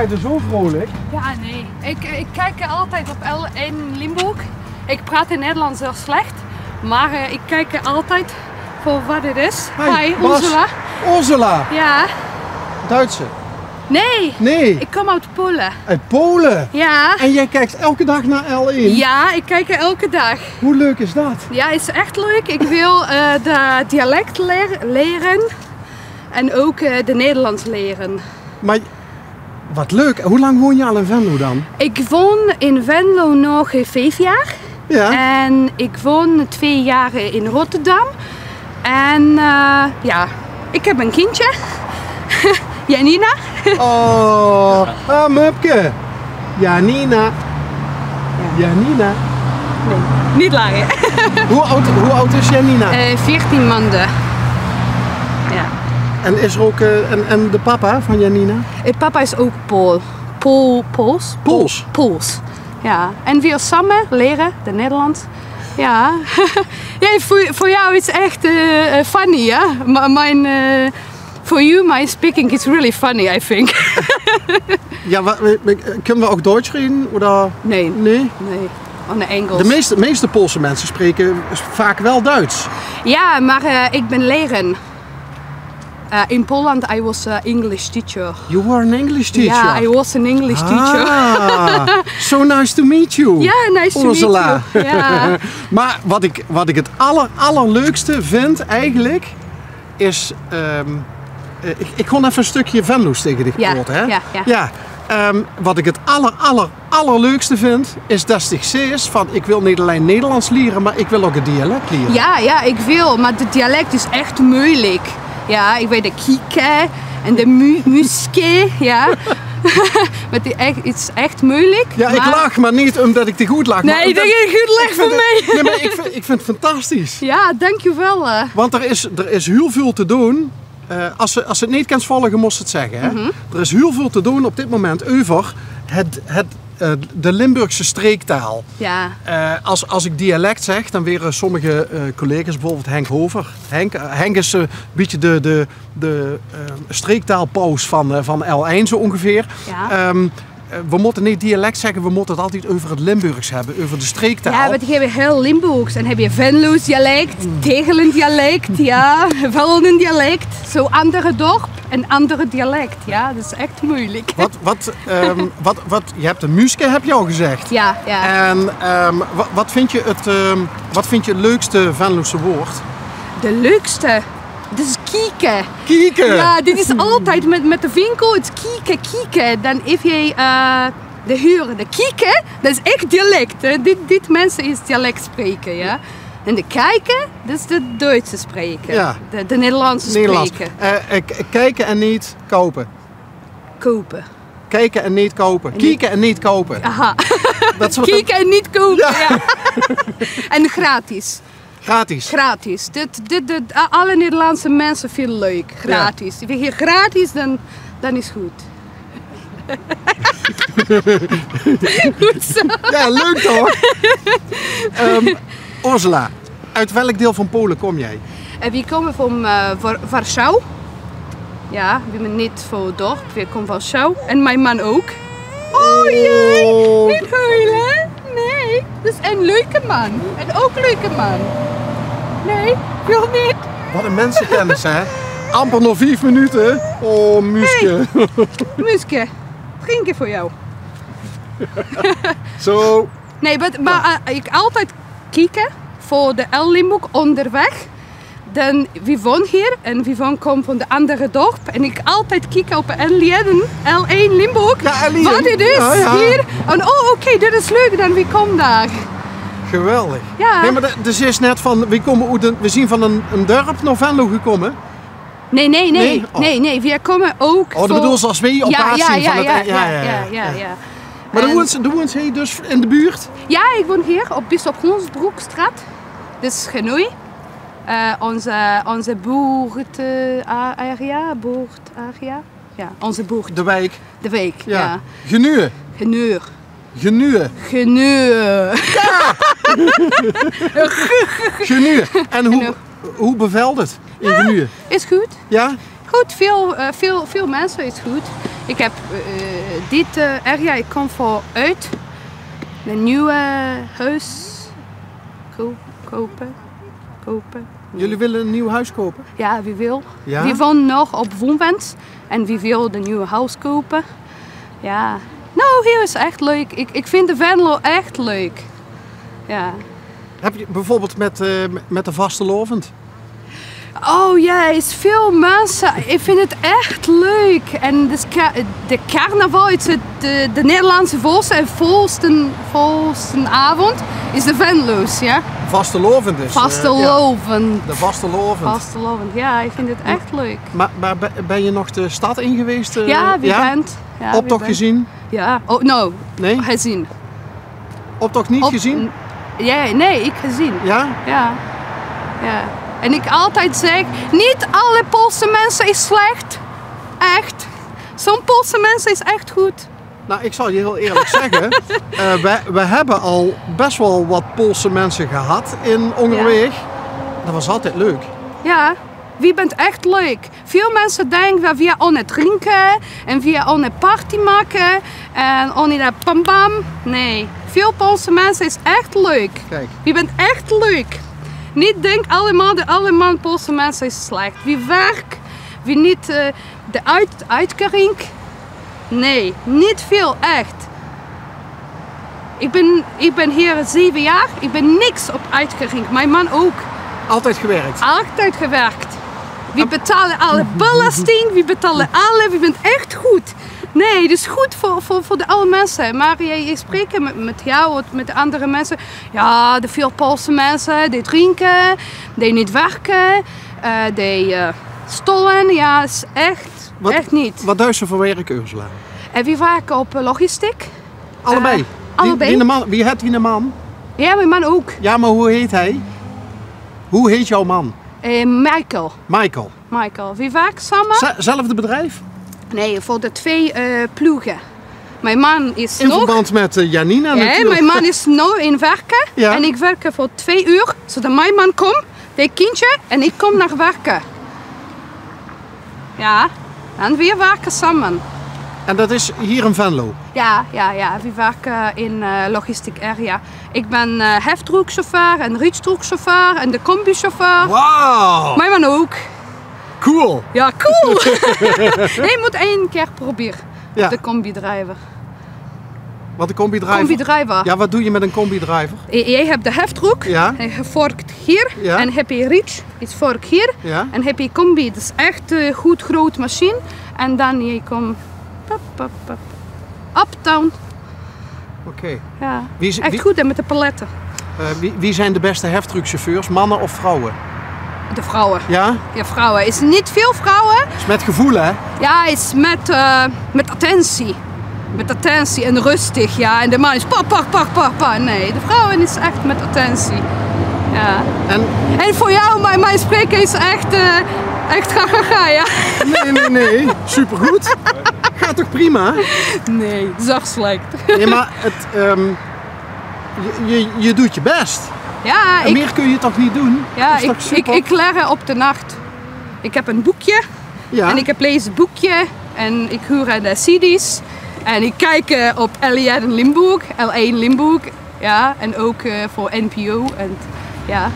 kijkt er zo vrolijk. Ja, nee. Ik kijk altijd op L1 Limburg. Ik praat in Nederlands heel slecht, maar ik kijk altijd voor wat het is. Hi, Bas. Ursula. Ursula, Ja. Duitse. Nee. Nee, Ik kom uit Polen. uit Polen. Ja. En jij kijkt elke dag naar L1? Ja, ik kijk er elke dag. Hoe leuk is dat? Ja, is echt leuk. Ik wil de dialect leren en ook de Nederlands leren. Maar wat leuk. Hoe lang woon je al in Venlo dan? Ik woon in Venlo nog 5 jaar. Ja. En ik woon 2 jaar in Rotterdam. En ja, ik heb een kindje. Janina. Oh, Mupke. Janina. Janina. Nee, niet langer. Hoe oud is Janina? 14 maanden. Ja. En is er ook en de papa van Janina? Papa is ook Pools. Pools. Ja. En we samen leren de Nederlands. Ja. Ja, voor jou is het echt funny, ja. For you, my speaking is really funny, I think. Ja, kunnen we ook Duits reden? Oder? Nee. Nee? Nee, oh, Engels. De meeste Poolse mensen spreken vaak wel Duits. Ja, maar ik ben leren. In Poland, I was an English teacher. You were an English teacher? Ja, I was an English teacher. Ah, so nice to meet you. Ja, nice to Ursula. meet you. Ja. Maar wat ik het allerleukste vind eigenlijk, is... ik kon even een stukje Venlo's tegen dich praten, hè? Ja. Wat ik het allerleukste vind, is dat ik zeg van ik wil niet alleen Nederlands leren, maar ik wil ook het dialect leren. Ja, ik wil, maar het dialect is echt moeilijk. Ja, ik weet de kieke en de muske, ja. Maar het is echt moeilijk. Ja, ik lach, maar niet omdat ik te goed lach. Nee, ik denk dat je goed lacht voor mij. Nee, maar ik vind het fantastisch. Ja, dankjewel. Want er is heel veel te doen. Als ze het niet kan volgen, moest het zeggen. Hè? Er is heel veel te doen op dit moment over de Limburgse streektaal. Ja. Als ik dialect zeg, dan weer sommige collega's, bijvoorbeeld Henk Hover. Henk is een beetje de streektaalpaus van L1 zo ongeveer. Ja. We moeten niet dialect zeggen, we moeten het altijd over het Limburgs hebben, over de streektaal. Ja, want je hebt heel Limburgs. Dan heb je Venlo's dialect, Tegelen dialect, ja, Velden dialect. Zo andere dorp en andere dialect, ja, dat is echt moeilijk. Je hebt de muske, heb je al gezegd. Ja. En wat vind je het leukste Venlose woord? De leukste? Dat is kieken. Kieken? Ja, dit is altijd met de winkel, het kieken. Dan heb je de huur, de kieken, dat is echt dialect. Hè. Dit mensen is dialect spreken, ja. En de kijken, dat is de Duitse spreken. Ja. De Nederlandse spreken. Kijken en niet kopen. Kopen. Kijken en niet kopen. Kieken en niet kopen. Aha. Kieken en niet kopen, ja. En gratis. Gratis. Alle Nederlandse mensen vinden leuk. Gratis. Ja. Als je gratis, dan is goed. Goed zo. Ja, leuk toch? Ursula, uit welk deel van Polen kom jij? We komen van Warschau. Ja, we zijn niet voor het dorp. We komen van Warschau. En mijn man ook. Oh jee, niet huilen. Nee, dat is een leuke man. En ook een leuke man. Nee, wil niet. Wat een mensenkennis, hè? Amper nog 5 minuten. Oh, Muske. Hey, Muske, drinken voor jou. Zo. Nee, maar ik altijd kijken voor de L-Limburg onderweg. Dan we wonen hier en we komen van de andere dorp. En ik altijd kijk op L1 Limburg. Ja, L1. Wat het is hier. En oké, dit is leuk, dan we komen daar. Geweldig. Ja. Nee, maar dus is net van, we zien van een dorp naar Venlo gekomen. Nee, we komen ook. Oh, dat bedoel je als we op plaats zien van het. Ja. Maar doen we ons hier dus in de buurt? Ja, ik woon hier op Bisschop Gonsbroekstraat. Dit is Genooi. Onze boertarea. Ja, onze boert. De wijk. De wijk, ja. Genue. Ja! Genue. En hoe bevalt het in Genue? Is goed. Ja? Goed, veel mensen is goed. Ik heb dit area, ik kom vooruit. Een nieuwe huis kopen. Jullie willen een nieuw huis kopen? Ja, wie wil. Ja? We wonen nog op Woonwens en wie wil een nieuwe huis kopen. Ja. Nou, hier is echt leuk. Ik vind de Venlo echt leuk. Ja. Heb je bijvoorbeeld met de vastelovend? Oh ja, is veel mensen. Ik vind het echt leuk. En de carnaval is de Nederlandse volste avond is de Venlo's, ja? Vastelovend dus. Vastelovend. De vastelovend. Vastelovend, ja, ik vind het echt leuk. Maar ben je nog de stad in geweest? Ja, wie bent? Ja, Optocht gezien? Ja, oh no, Nee? gezien. Optocht niet gezien? Ja, nee, ik gezien. Ja? Ja. Ja. En ik altijd zeg, niet alle Poolse mensen is slecht. Echt. Zo'n Poolse mensen is echt goed. Nou, ik zal je heel eerlijk zeggen, we hebben al best wel wat Poolse mensen gehad in Ongerweeg. Dat was altijd leuk. Ja, wie bent echt leuk. Veel mensen denken dat we aan het drinken en we aan het party maken en aan het pam pam. Nee, veel Poolse mensen is echt leuk. Kijk. Wie bent echt leuk. Niet denk allemaal Poolse mensen is slecht. Wie werkt, wie niet de uitkering. Nee, niet veel, echt. Ik ben hier 7 jaar, ik ben niks op uitkering. Mijn man ook. Altijd gewerkt? Altijd gewerkt. We betalen alle belasting, we betalen alle, we bent echt goed. Nee, het is goed voor de alle mensen. Maar je spreekt met jou, met de andere mensen. Ja, de veel Poolse mensen, die drinken, die niet werken, die stolen. Ja, is echt niet. Wat doe je voor werk, Ursula? En we werken op logistiek. Allebei? Allebei. Wie heeft die man? Ja, mijn man ook. Ja, maar hoe heet hij? Hoe heet jouw man? Michael. Michael. Michael. We werken samen. Zelfde bedrijf? Nee, voor de 2 ploegen. Mijn man is In nog... verband met Janina Ja, natuurlijk. mijn man is nu in werken. Ja. En ik werk voor 2 uur. Zodat mijn man komt, de kindje, en ik kom naar werken. Ja, en we werken samen. En dat is hier in Venlo? Ja, we werken in logistiek area. Ik ben heftruckchauffeur en rietstruckchauffeur en de combi-chauffeur. Wauw! Mijn man ook. Cool! Ja, cool! Je moet 1 keer proberen. Ja. De combi-driver. Wat een combi-driver? Combi-driver. Ja, wat doe je met een combi-driver? Je hebt de heftruck, Ja. en je vorkt hier, Ja. en heb je reach, is vork hier, Ja. en heb je combi. Dat is echt een goed groot machine. En dan je komt up, down. Oké. Ja. Wie Echt goed en met de paletten. Wie zijn de beste heftruckchauffeurs, mannen of vrouwen? De vrouwen. Ja? Ja, vrouwen. Is niet veel vrouwen. Is met gevoel, hè? Ja, is met attentie. Met attentie en rustig, ja. En de man is pa. Nee, de vrouwen is echt met attentie. Ja. En voor jou, mijn spreken is echt ga, ja. Nee. Supergoed. Gaat toch prima? Nee, zacht slecht. Nee, maar je doet je best. Ja, En meer kun je toch niet doen? ja, Dat is toch super? ik leer op de nacht. Ik heb een boekje. Ja. En ik heb lezen boekje. En ik huur de CD's. En ik kijk op L1 Limburg, L1 Limburg. Ja, en ook voor NPO. En ja,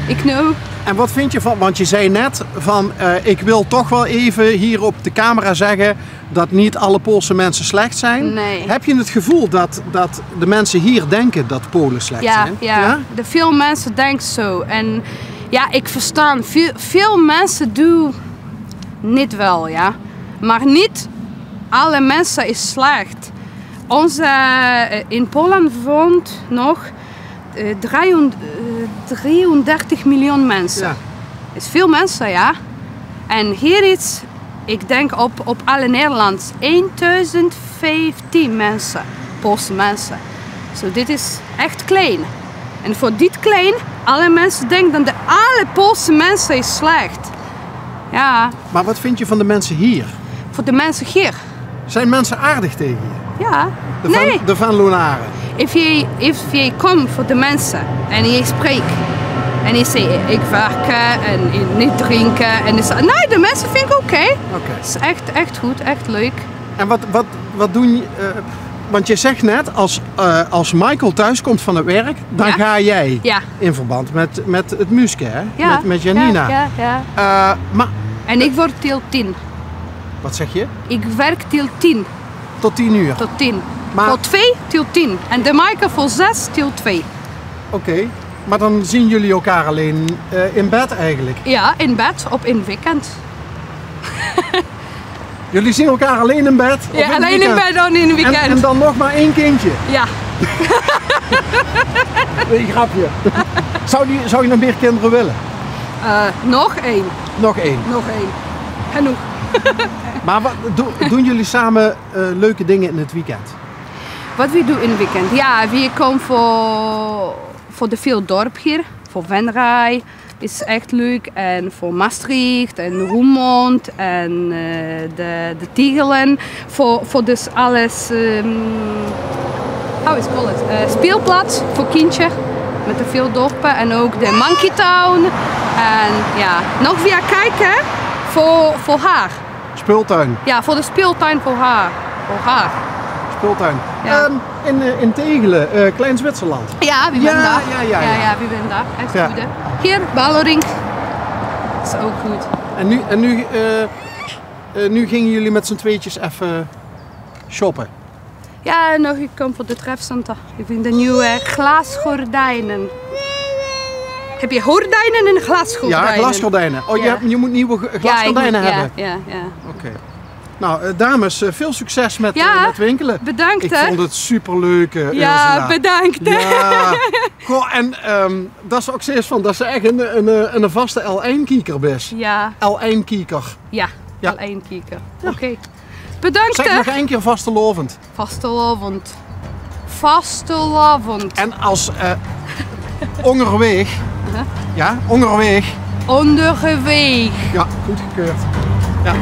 ik know. En wat vind je van, want je zei net van ik wil toch wel even hier op de camera zeggen dat niet alle Poolse mensen slecht zijn. Nee. Heb je het gevoel dat de mensen hier denken dat Polen slecht zijn? Ja, de veel mensen denken zo. En ja, ik versta, veel mensen doen niet wel, ja. Maar niet alle mensen is slecht. In Polen woont nog 33 miljoen mensen. Ja. Is veel mensen, ja. En hier is, ik denk op alle Nederlands, 1015 mensen, Poolse mensen. So, dit is echt klein. En voor dit klein, alle mensen denken dat alle Poolse mensen is slecht. Ja, Maar wat vind je van de mensen hier? voor de mensen hier. Zijn mensen aardig tegen je? Ja, De Venlonaren? If je komt voor de mensen en je spreekt En ik zei, ik werken en niet drinken. En ik zei, nee, de mensen vinden oké. Het is echt goed, echt leuk. En wat doen je... want je zegt net, als Michael thuis komt van het werk, dan ga jij in verband met het Muske, hè? Ja. Met Janina. Ja. Maar, en ik word till 10. wat zeg je? Ik werk till 10. Tot 10 uur? Tot 10. Maar, van 2 till 10. En de Michael van 6 till 2. Oké. Maar dan zien jullie elkaar alleen in bed eigenlijk? Ja, in bed, in weekend. Jullie zien elkaar alleen in bed? Ja, alleen in bed dan in het weekend. En dan nog maar 1 kindje? Ja. Nee, grapje. Zou je nog meer kinderen willen? Nog 1. Nog 1? Nog 1. Genoeg. Maar doen jullie samen leuke dingen in het weekend? Wat we doen in het weekend? Ja, we komen voor de veel dorp hier. Voor Venray is echt leuk. En voor Maastricht en Roermond en de Tiegelen. Voor dus alles... how is it called? Speelplaats voor kindjes. Met de veel dorpen. En ook de Monkey Town. En ja, nog weer kijken voor haar. Speeltuin? Ja, voor de speeltuin voor haar. Speeltuin. Ja. In Tegelen, Klein Zwitserland. Ja, wie ben daar? Ja, wie ben daar? Echt goed, hè? Hier, Ballerink. Dat is ook goed. En nu gingen jullie met z'n tweetjes even shoppen? Ja, nog ik kom voor de trefcenter. Ik vind de nieuwe glasgordijnen. Heb je gordijnen en glasgordijnen? Ja, glasgordijnen. Oh, ja. Je moet nieuwe glasgordijnen hebben? Ja. Oké. Nou, dames, veel succes met winkelen. Bedankt, Ik vond het superleuk, Ja, Ursula. bedankt. Ja. Goh, en dat is ook steeds van, dat ze echt een vaste L1-kieker is. Ja. L1-kieker. Ja, L1 kieker. Oké. Bedankt. Zeg nog 1 keer vastelovend. Vastelovend. Vastelovend. En als onderweg. Ja, onderweg. Onderweg. Ja, goed gekeurd. Ja.